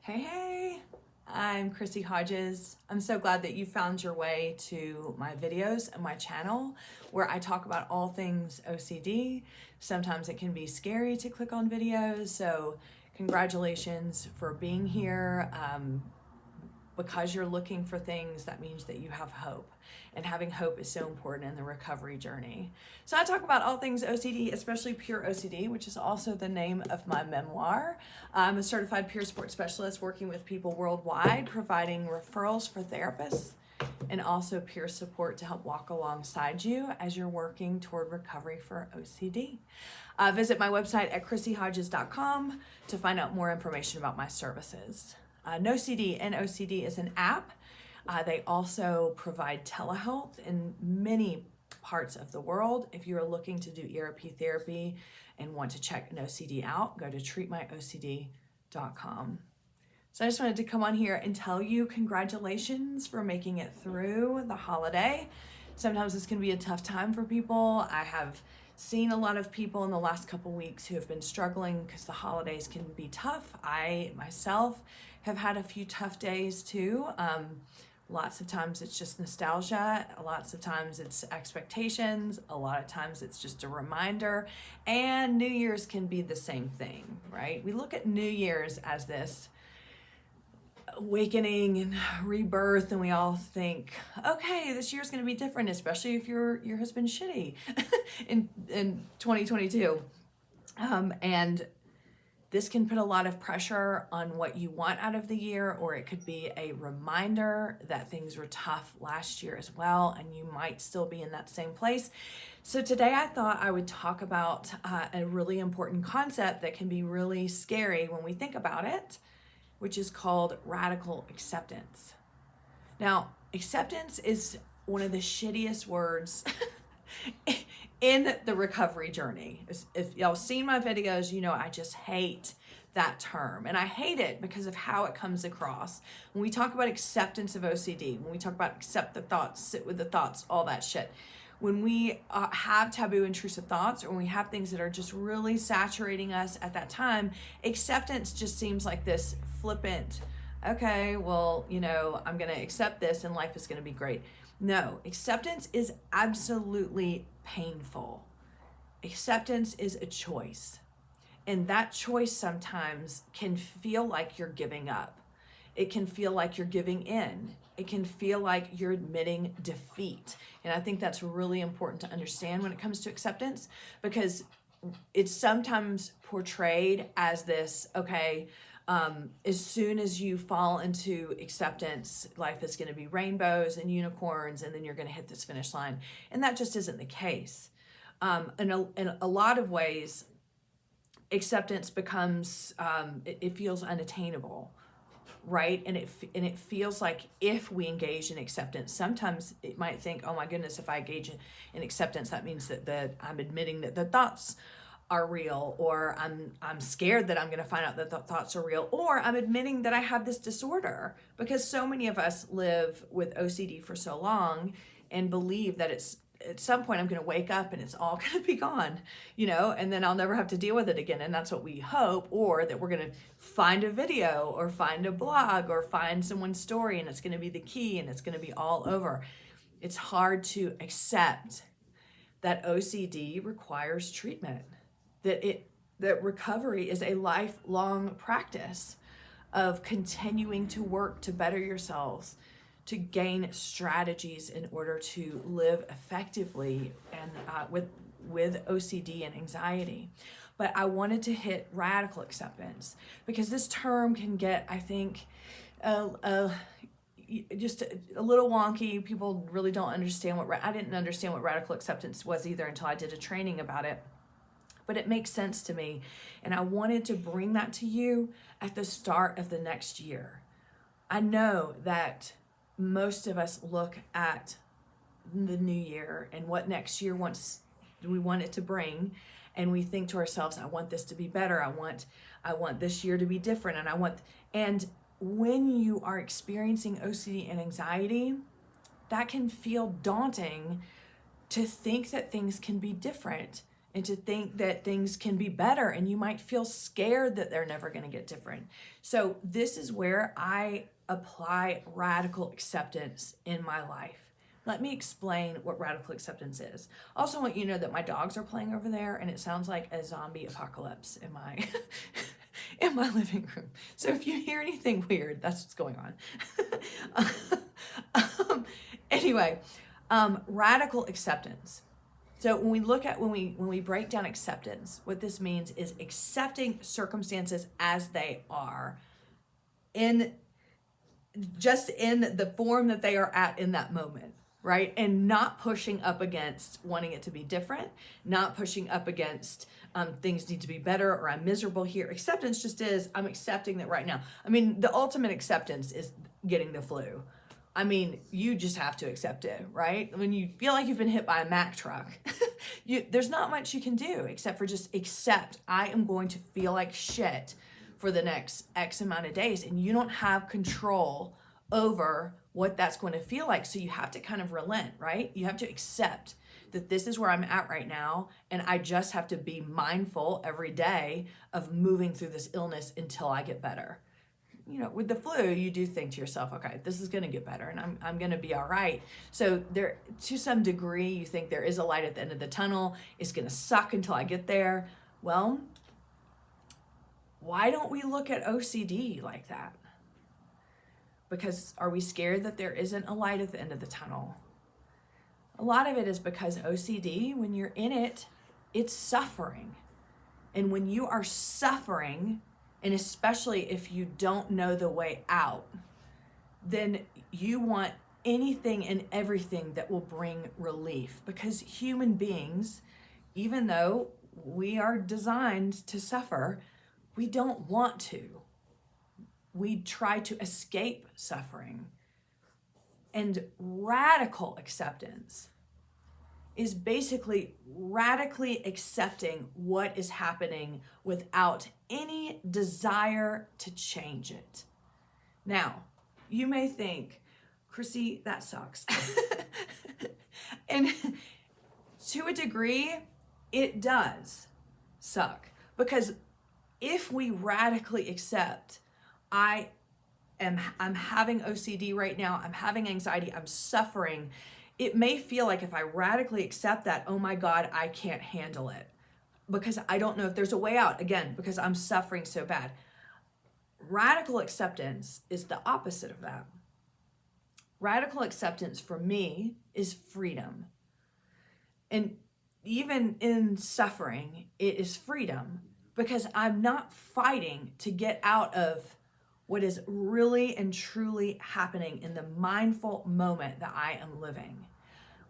Hey, I'm Chrissy Hodges. I'm so glad that you found your way to my videos and my channel where I talk about all things OCD. Sometimes it can be scary to click on videos, so congratulations for being here. Because you're looking for things, that means that you have hope. And having hope is so important in the recovery journey. So I talk about all things OCD, especially pure OCD, which is also the name of my memoir. I'm a certified peer support specialist working with people worldwide, providing referrals for therapists and also peer support to help walk alongside you as you're working toward recovery for OCD. Visit my website at chrissyhodges.com to find out more information about my services. NoCD, NOCD is an app. They also provide telehealth in many parts of the world. If you're looking to do ERP therapy and want to check NoCD out, go to treatmyocd.com. So I just wanted to come on here and tell you congratulations for making it through the holiday. Sometimes this can be a tough time for people. I have seen a lot of people in the last couple weeks who have been struggling because the holidays can be tough. I myself have had a few tough days too. Lots of times it's just nostalgia. Lots of times it's expectations. A lot of times it's just a reminder. And New Year's can be the same thing, right? We look at New Year's as this awakening and rebirth, and we all think, okay, this year's going to be different, especially if your has been shitty in 2022. And this can put a lot of pressure on what you want out of the year, or it could be a reminder that things were tough last year as well, and you might still be in that same place. So today I thought I would talk about a really important concept that can be really scary when we think about it, which is called radical acceptance. Now, acceptance is one of the shittiest words in the recovery journey. If y'all seen my videos, you know I just hate that term. And I hate it because of how it comes across. When we talk about acceptance of OCD, when we talk about accept the thoughts, sit with the thoughts, all that shit. When we have taboo intrusive thoughts, or when we have things that are just really saturating us at that time, acceptance just seems like this flippant, okay, well, you know, I'm going to accept this and life is going to be great. No, acceptance is absolutely painful. Acceptance is a choice. And that choice sometimes can feel like you're giving up. It can feel like you're giving in. It can feel like you're admitting defeat. And I think that's really important to understand when it comes to acceptance, because it's sometimes portrayed as this, okay, as soon as you fall into acceptance, life is going to be rainbows and unicorns, and then you're going to hit this finish line. And that just isn't the case. In a lot of ways, acceptance becomes, it feels unattainable, right? And it feels like if we engage in acceptance, sometimes it might think, oh my goodness, if I engage in acceptance, that means that I'm admitting that the thoughts are real, or I'm scared that I'm going to find out that the thoughts are real, or I'm admitting that I have this disorder, because so many of us live with OCD for so long and believe that it's at some point I'm going to wake up and it's all going to be gone, you know, and then I'll never have to deal with it again. And that's what we hope, or that we're going to find a video or find a blog or find someone's story and it's going to be the key and it's going to be all over. It's hard to accept that OCD requires treatment, that recovery is a lifelong practice of continuing to work to better yourselves, to gain strategies in order to live effectively and with OCD and anxiety. But I wanted to hit radical acceptance because this term can get, I think, just a little wonky. People really don't understand I didn't understand what radical acceptance was either until I did a training about it. But it makes sense to me. And I wanted to bring that to you at the start of the next year. I know that most of us look at the new year and what next year we want it to bring, and we think to ourselves, I want this to be better. I want this year to be different. And when you are experiencing OCD and anxiety, that can feel daunting to think that things can be different and to think that things can be better, and you might feel scared that they're never going to get different. So this is where I apply radical acceptance in my life. Let me explain what radical acceptance is. I also want you to know that my dogs are playing over there, and it sounds like a zombie apocalypse in my in my living room. So if you hear anything weird, that's what's going on. Anyway, radical acceptance. So when we look at when we break down acceptance, what this means is accepting circumstances as they are, in the form that they are at in that moment, right? And not pushing up against wanting it to be different, not pushing up against things need to be better, or I'm miserable here. Acceptance just is, I'm accepting that right now. I mean, the ultimate acceptance is getting the flu. I mean, you just have to accept it, right? When you feel like you've been hit by a Mack truck, there's not much you can do except for just accept, I am going to feel like shit for the next X amount of days, and you don't have control over what that's going to feel like. So you have to kind of relent, right? You have to accept that this is where I'm at right now, and I just have to be mindful every day of moving through this illness until I get better. You know, with the flu, you do think to yourself, okay, this is going to get better, and I'm going to be all right. So there, to some degree, you think there is a light at the end of the tunnel. It's going to suck until I get there. Well, why don't we look at OCD like that? Because are we scared that there isn't a light at the end of the tunnel? A lot of it is because OCD, when you're in it, it's suffering. And when you are suffering, and especially if you don't know the way out, then you want anything and everything that will bring relief. Because human beings, even though we are designed to suffer, we don't want to. We try to escape suffering. And radical acceptance is basically radically accepting what is happening without any desire to change it. Now, you may think, Chrissy, that sucks. And to a degree, it does suck. Because if we radically accept, I'm having OCD right now, I'm having anxiety, I'm suffering, it may feel like if I radically accept that, oh my God, I can't handle it because I don't know if there's a way out, again, because I'm suffering so bad. Radical acceptance is the opposite of that. Radical acceptance for me is freedom. And even in suffering, it is freedom because I'm not fighting to get out of what is really and truly happening in the mindful moment that I am living.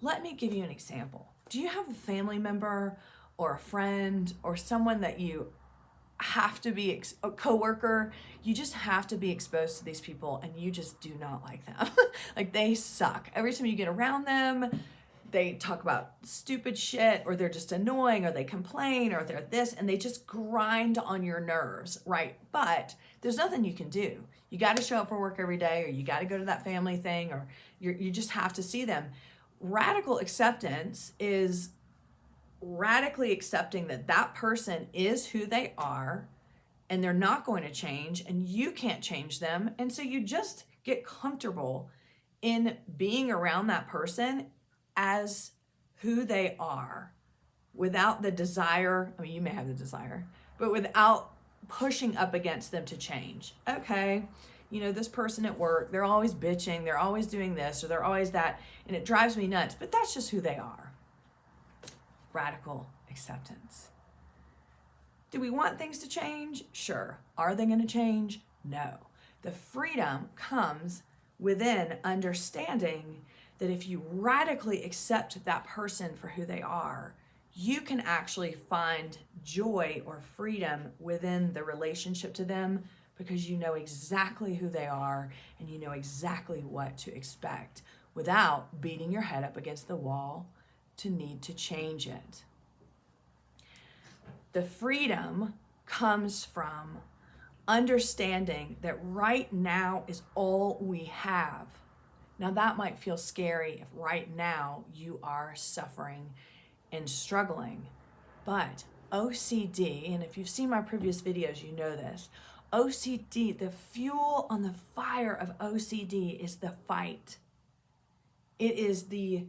Let me give you an example. Do you have a family member or a friend or someone that you have to be, a coworker, you just have to be exposed to these people and you just do not like them? Like, they suck. Every time you get around them, they talk about stupid shit, or they're just annoying, or they complain, or they're this, and they just grind on your nerves, right? But there's nothing you can do. You got to show up for work every day, or you got to go to that family thing, or you just have to see them. Radical acceptance is radically accepting that that person is who they are, and they're not going to change, and you can't change them. And so you just get comfortable in being around that person as who they are, without the desire, I mean, you may have the desire, but without pushing up against them to change. Okay, you know, this person at work, they're always bitching, they're always doing this, or they're always that, and it drives me nuts, but that's just who they are. Radical acceptance. Do we want things to change? Sure. Are they going to change? No. The freedom comes within understanding that if you radically accept that person for who they are, you can actually find joy or freedom within the relationship to them because you know exactly who they are and you know exactly what to expect without beating your head up against the wall to need to change it. The freedom comes from understanding that right now is all we have. Now, that might feel scary if right now you are suffering and struggling, But OCD, and if you've seen my previous videos, you know this. OCD, the fuel on the fire of OCD is the fight. It is the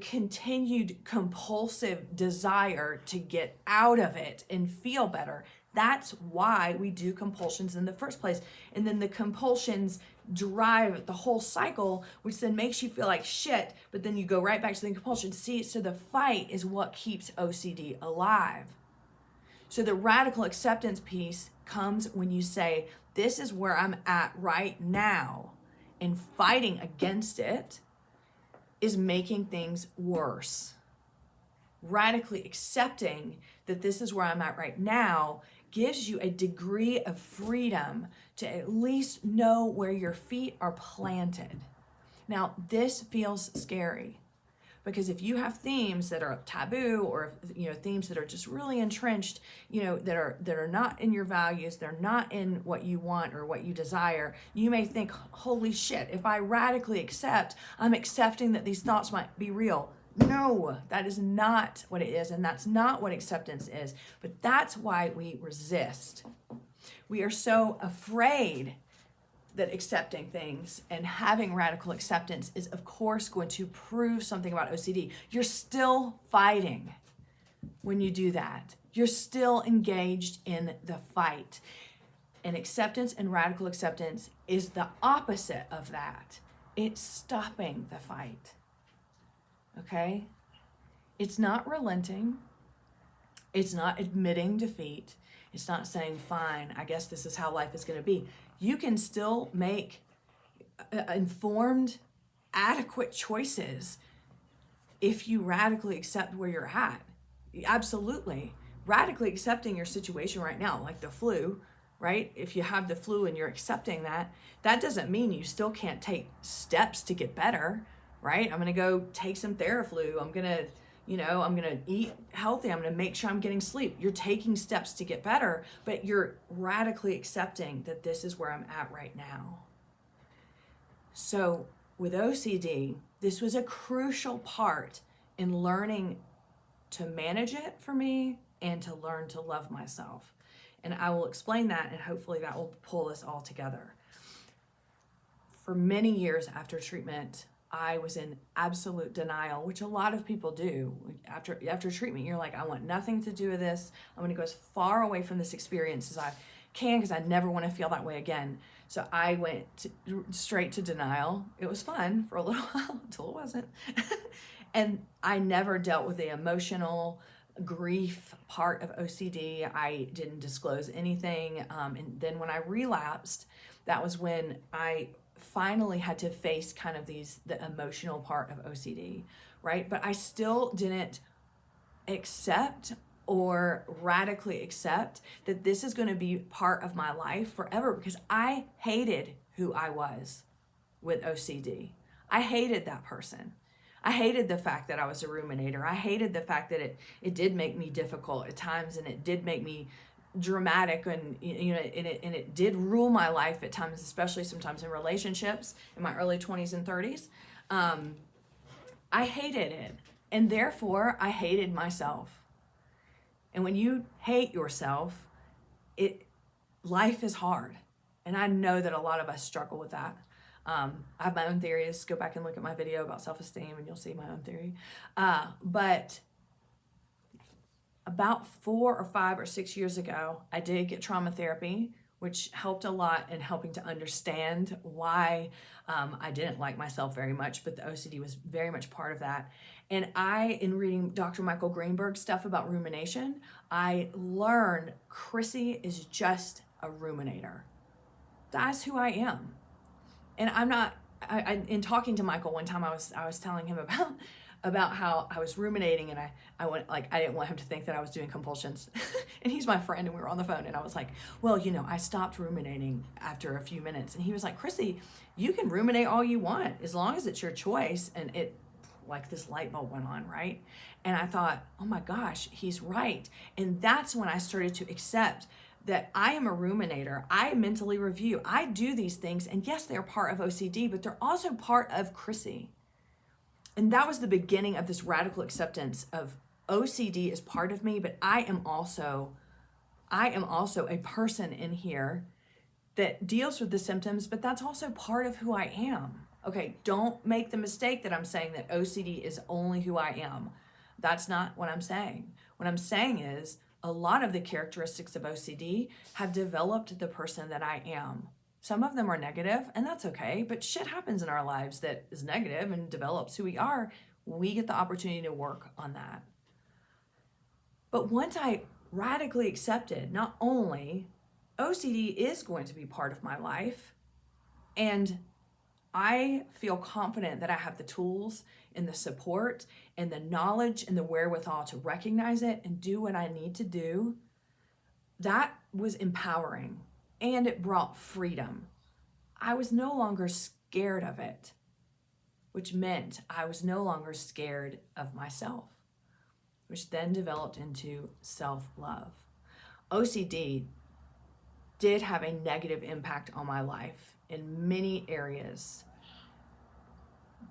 continued compulsive desire to get out of it and feel better. That's why we do compulsions in the first place. And then the compulsions drive the whole cycle, which then makes you feel like shit, but then you go right back to the compulsion. See, so the fight is what keeps OCD alive. So the radical acceptance piece comes when you say, this is where I'm at right now, and fighting against it is making things worse. Radically accepting that this is where I'm at right now gives you a degree of freedom to at least know where your feet are planted. Now, this feels scary because if you have themes that are taboo, or themes that are just really entrenched, that are not in your values, they're not in what you want or what you desire, you may think, holy shit, if I radically accept, I'm accepting that these thoughts might be real. No, that is not what it is, and that's not what acceptance is. But that's why we resist. We are so afraid that accepting things and having radical acceptance is, of course, going to prove something about OCD. You're still fighting when you do that. You're still engaged in the fight. And acceptance and radical acceptance is the opposite of that. It's stopping the fight. Okay? It's not relenting. It's not admitting defeat. It's not saying, fine, I guess this is how life is going to be. You can still make informed, adequate choices if you radically accept where you're at. Absolutely. Radically accepting your situation right now, like the flu, right? If you have the flu and you're accepting that, that doesn't mean you still can't take steps to get better, right? I'm going to go take some Theraflu. I'm going to eat healthy. I'm going to make sure I'm getting sleep. You're taking steps to get better, but you're radically accepting that this is where I'm at right now. So with OCD, this was a crucial part in learning to manage it for me and to learn to love myself. And I will explain that, and hopefully that will pull us all together. For many years after treatment, I was in absolute denial, which a lot of people do. After treatment, you're like, I want nothing to do with this. I'm going to go as far away from this experience as I can because I never want to feel that way again. So I went straight to denial. It was fun for a little while until it wasn't. And I never dealt with the emotional grief part of OCD. I didn't disclose anything. And then when I relapsed, that was when I finally had to face kind of the emotional part of OCD, right? But I still didn't accept or radically accept that this is going to be part of my life forever, because I hated who I was with OCD. I hated that person. I hated the fact that I was a ruminator. I hated the fact that it did make me difficult at times, and it did make me dramatic, and it did rule my life at times, especially sometimes in relationships in my early 20s and 30s. I hated it, and therefore I hated myself. And when you hate yourself, life is hard, and I know that a lot of us struggle with that. I have my own theories. Go back and look at my video about self-esteem and you'll see my own theory. But about 4 or 5 or 6 years ago, I did get trauma therapy, which helped a lot in helping to understand why I didn't like myself very much, but the OCD was very much part of that. And in reading Dr. Michael Greenberg's stuff about rumination, I learned Chrissy is just a ruminator. That's who I am. And I'm not, in talking to Michael one time, I was telling him about how I was ruminating, and I didn't want him to think that I was doing compulsions. And he's my friend, and we were on the phone, and I was like, well, I stopped ruminating after a few minutes. And he was like, Chrissy, you can ruminate all you want as long as it's your choice. And this light bulb went on, right? And I thought, oh my gosh, he's right. And that's when I started to accept that I am a ruminator. I mentally review. I do these things, and yes, they're part of OCD, but they're also part of Chrissy. And that was the beginning of this radical acceptance of OCD is part of me, but I am also a person in here that deals with the symptoms, but that's also part of who I am. Okay, don't make the mistake that I'm saying that OCD is only who I am. That's not what I'm saying. What I'm saying is a lot of the characteristics of OCD have developed the person that I am. Some of them are negative, and that's okay, but shit happens in our lives that is negative and develops who we are. We get the opportunity to work on that. But once I radically accepted, not only OCD is going to be part of my life, and I feel confident that I have the tools and the support and the knowledge and the wherewithal to recognize it and do what I need to do. That was empowering, and it brought freedom. I was no longer scared of it, which meant I was no longer scared of myself, which then developed into self-love. OCD did have a negative impact on my life in many areas,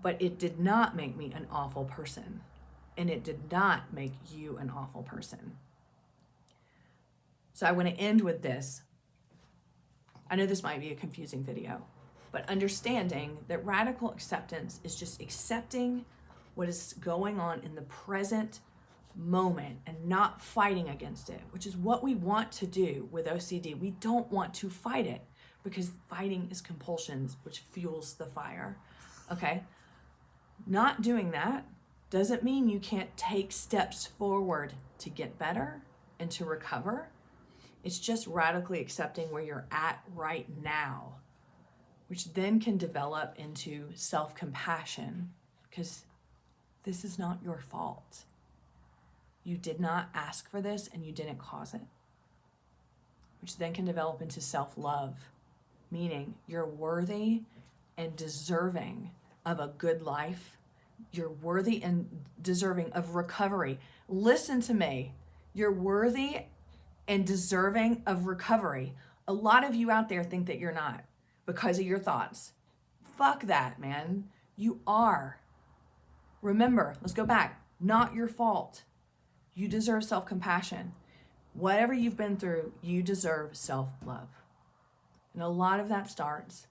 but it did not make me an awful person, and it did not make you an awful person. So I want to end with this. I know this might be a confusing video, but understanding that radical acceptance is just accepting what is going on in the present moment and not fighting against it, which is what we want to do with OCD. We don't want to fight it because fighting is compulsions, which fuels the fire. Okay? Not doing that doesn't mean you can't take steps forward to get better and to recover. It's just radically accepting where you're at right now, which then can develop into self-compassion, because this is not your fault. You did not ask for this and you didn't cause it, which then can develop into self-love, meaning you're worthy and deserving of a good life. You're worthy and deserving of recovery. Listen to me. You're worthy and deserving of recovery. A lot of you out there think that you're not because of your thoughts. Fuck that, man. You are. Remember, let's go back. Not your fault. You deserve self-compassion. Whatever you've been through, you deserve self-love. And a lot of that starts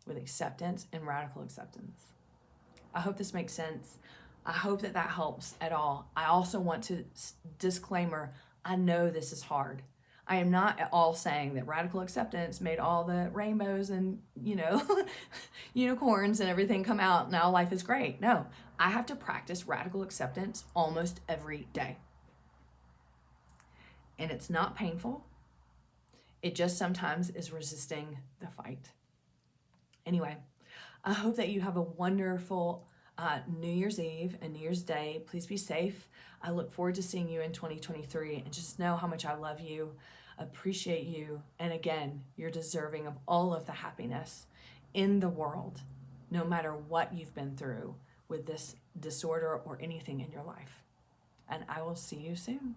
with acceptance and radical acceptance. I hope this makes sense. I hope that that helps at all. I also want to disclaimer, I know this is hard. I am not at all saying that radical acceptance made all the rainbows and, unicorns and everything come out. Now life is great. No, I have to practice radical acceptance almost every day. And it's not painful. It just sometimes is resisting the fight. Anyway, I hope that you have a wonderful New Year's Eve and New Year's Day. Please be safe. I look forward to seeing you in 2023, and just know how much I love you, appreciate you, and again, you're deserving of all of the happiness in the world, no matter what you've been through with this disorder or anything in your life. And I will see you soon.